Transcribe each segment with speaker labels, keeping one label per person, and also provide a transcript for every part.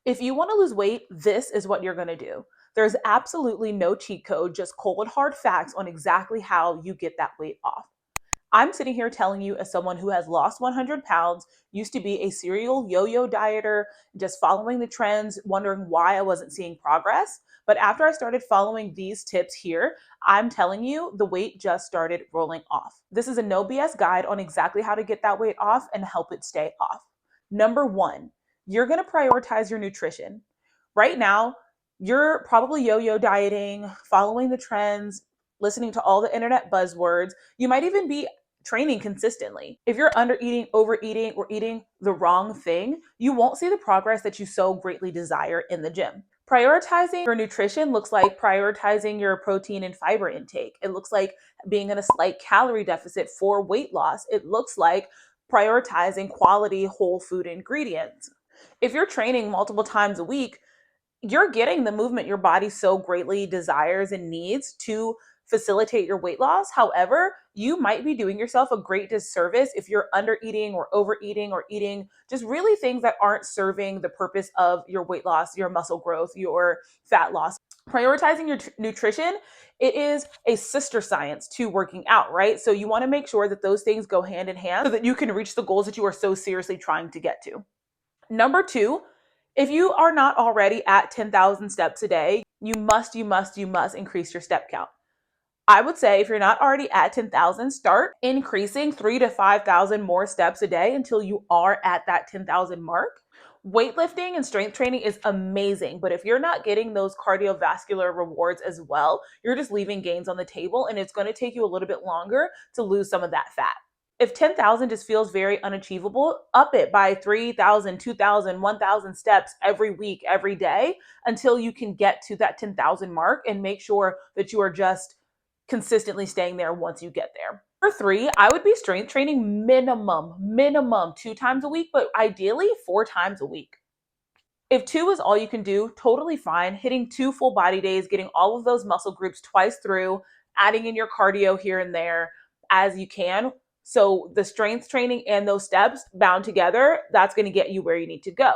Speaker 1: If you want to lose weight, this is what you're going to do. There's absolutely no cheat code, just cold hard facts on exactly how you get that weight off. I'm sitting here telling you, as someone who has lost 100 pounds, used to be a serial yo yo dieter, just following the trends, wondering why I wasn't seeing progress. But after I started following these tips here, I'm telling you, the weight just started rolling off. This is a no BS guide on exactly how to get that weight off and help it stay off. Number one, you're going to prioritize your nutrition. Right now, you're probably yo yo dieting, following the trends, listening to all the internet buzzwords. You might even be training consistently. If you're under eating, overeating, or eating the wrong thing, you won't see the progress that you so greatly desire in the gym. Prioritizing your nutrition looks like prioritizing your protein and fiber intake. It looks like being in a slight calorie deficit for weight loss. It looks like prioritizing quality whole food ingredients. If you're training multiple times a week, you're getting the movement your body so greatly desires and needs to facilitate your weight loss. However, you might be doing yourself a great disservice if you're under eating or overeating or eating just really things that aren't serving the purpose of your weight loss, your muscle growth, your fat loss. Prioritizing your nutrition, it is a sister science to working out, right? So you want to make sure that those things go hand in hand so that you can reach the goals that you are so seriously trying to get to. Number two, if you are not already at 10,000 steps a day, you must increase your step count. I would say if you're not already at 10,000, start increasing 3 to 5,000 more steps a day until you are at that 10,000 mark. Weightlifting and strength training is amazing, but if you're not getting those cardiovascular rewards as well, you're just leaving gains on the table, and it's going to take you a little bit longer to lose some of that fat. If 10,000 just feels very unachievable, up it by 3,000, 2,000, 1,000 steps every week, every day, until you can get to that 10,000 mark, and make sure that you are just consistently staying there once you get there. Number three, I would be strength training minimum 2 times a week, but ideally 4 times a week. If two is all you can do, totally fine. Hitting 2 full body days, getting all of those muscle groups twice through, adding in your cardio here and there as you can. So the strength training and those steps bound together, that's going to get you where you need to go.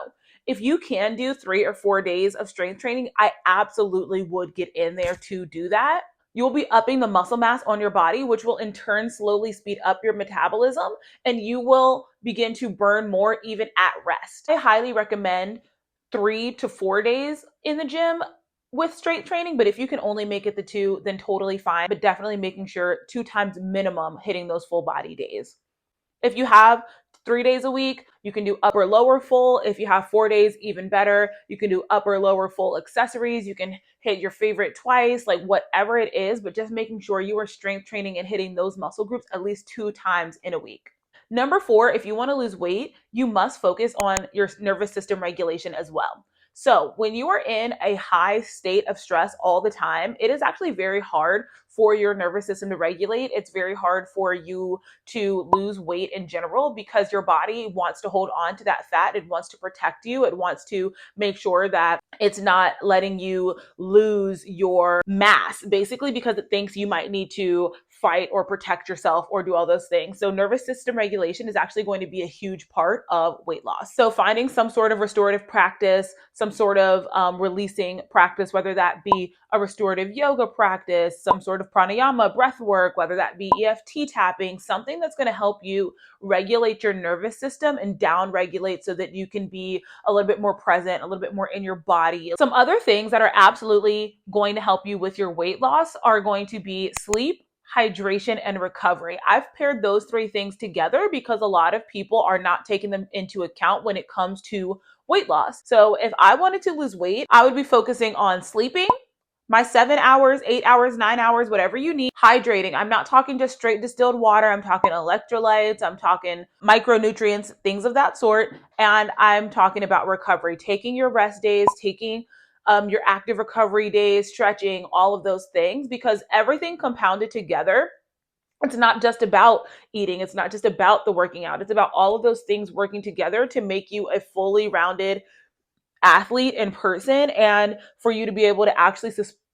Speaker 1: If you can do 3 or 4 days of strength training, I absolutely would get in there to do that. You'll be upping the muscle mass on your body, which will in turn slowly speed up your metabolism, and you will begin to burn more even at rest. I highly recommend 3 to 4 days in the gym with strength training, but if you can only make it the two, then totally fine. But definitely making sure 2 times minimum hitting those full body days. If you have 3 days a week, you can do upper lower full. If you have 4 days, even better. You can do upper lower full accessories. You can hit your favorite twice, like whatever it is, but just making sure you are strength training and hitting those muscle groups at least 2 times in a week. Number four, if you want to lose weight, you must focus on your nervous system regulation as well. So, when you are in a high state of stress all the time, it is actually very hard for your nervous system to regulate. It's very hard for you to lose weight in general because your body wants to hold on to that fat. It wants to protect you. It wants to make sure that it's not letting you lose your mass, basically, because it thinks you might need to fight or protect yourself or do all those things. So nervous system regulation is actually going to be a huge part of weight loss. So finding some sort of restorative practice, some sort of releasing practice, whether that be a restorative yoga practice, some sort of pranayama, breath work, whether that be EFT tapping, something that's going to help you regulate your nervous system and down regulate so that you can be a little bit more present, a little bit more in your body. Some other things that are absolutely going to help you with your weight loss are going to be sleep, hydration, and recovery. I've paired those three things together because a lot of people are not taking them into account when it comes to weight loss. So if I wanted to lose weight, I would be focusing on sleeping, my 7 hours, 8 hours, 9 hours, whatever you need. Hydrating. I'm not talking just straight distilled water. I'm talking electrolytes. I'm talking micronutrients, things of that sort. And I'm talking about recovery, taking your rest days, taking your active recovery days, stretching, all of those things, because everything compounded together, it's not just about eating. It's not just about the working out. It's about all of those things working together to make you a fully rounded athlete in person, and for you to be able to actually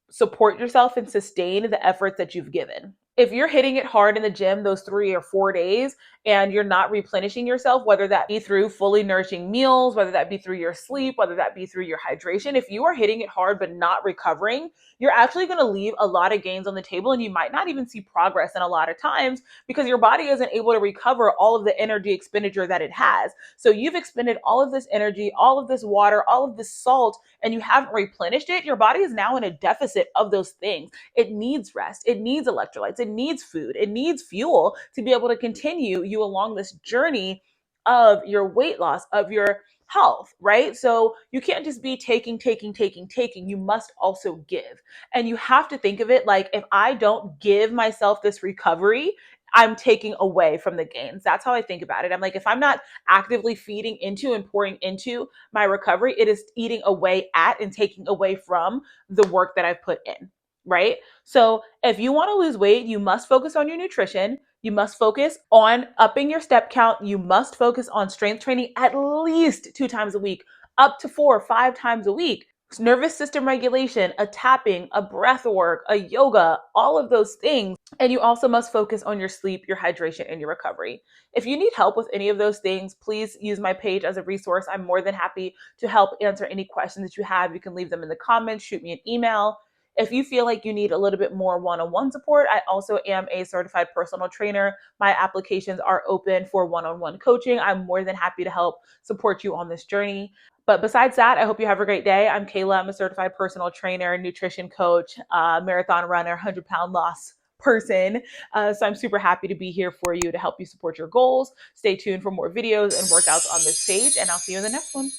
Speaker 1: support yourself and sustain the efforts that you've given. If you're hitting it hard in the gym those 3 or 4 days and you're not replenishing yourself, whether that be through fully nourishing meals, whether that be through your sleep, whether that be through your hydration, if you are hitting it hard but not recovering, you're actually going to leave a lot of gains on the table and you might not even see progress in a lot of times because your body isn't able to recover all of the energy expenditure that it has. So you've expended all of this energy, all of this water, all of this salt, and you haven't replenished it. Your body is now in a deficit of those things. It needs rest. It needs electrolytes. It needs food. It needs fuel to be able to continue you along this journey of your weight loss, of your health, right? So you can't just be taking. You must also give. And you have to think of it like if I don't give myself this recovery, I'm taking away from the gains. That's how I think about it. I'm like, if I'm not actively feeding into and pouring into my recovery, it is eating away at and taking away from the work that I've put in, right? So if you want to lose weight, you must focus on your nutrition. You must focus on upping your step count. You must focus on strength training at least 2 times a week, up to 4 or 5 times a week. Nervous system regulation, a tapping, a breath work, a yoga, all of those things. And you also must focus on your sleep, your hydration, and your recovery. If you need help with any of those things, please use my page as a resource. I'm more than happy to help answer any questions that you have. You can leave them in the comments, shoot me an email. If you feel like you need a little bit more one-on-one support, I also am a certified personal trainer. My applications are open for one-on-one coaching. I'm more than happy to help support you on this journey. But besides that, I hope you have a great day. I'm Kayla. I'm a certified personal trainer, nutrition coach, marathon runner, 100-pound loss person. So I'm super happy to be here for you to help you support your goals. Stay tuned for more videos and workouts on this page, and I'll see you in the next one.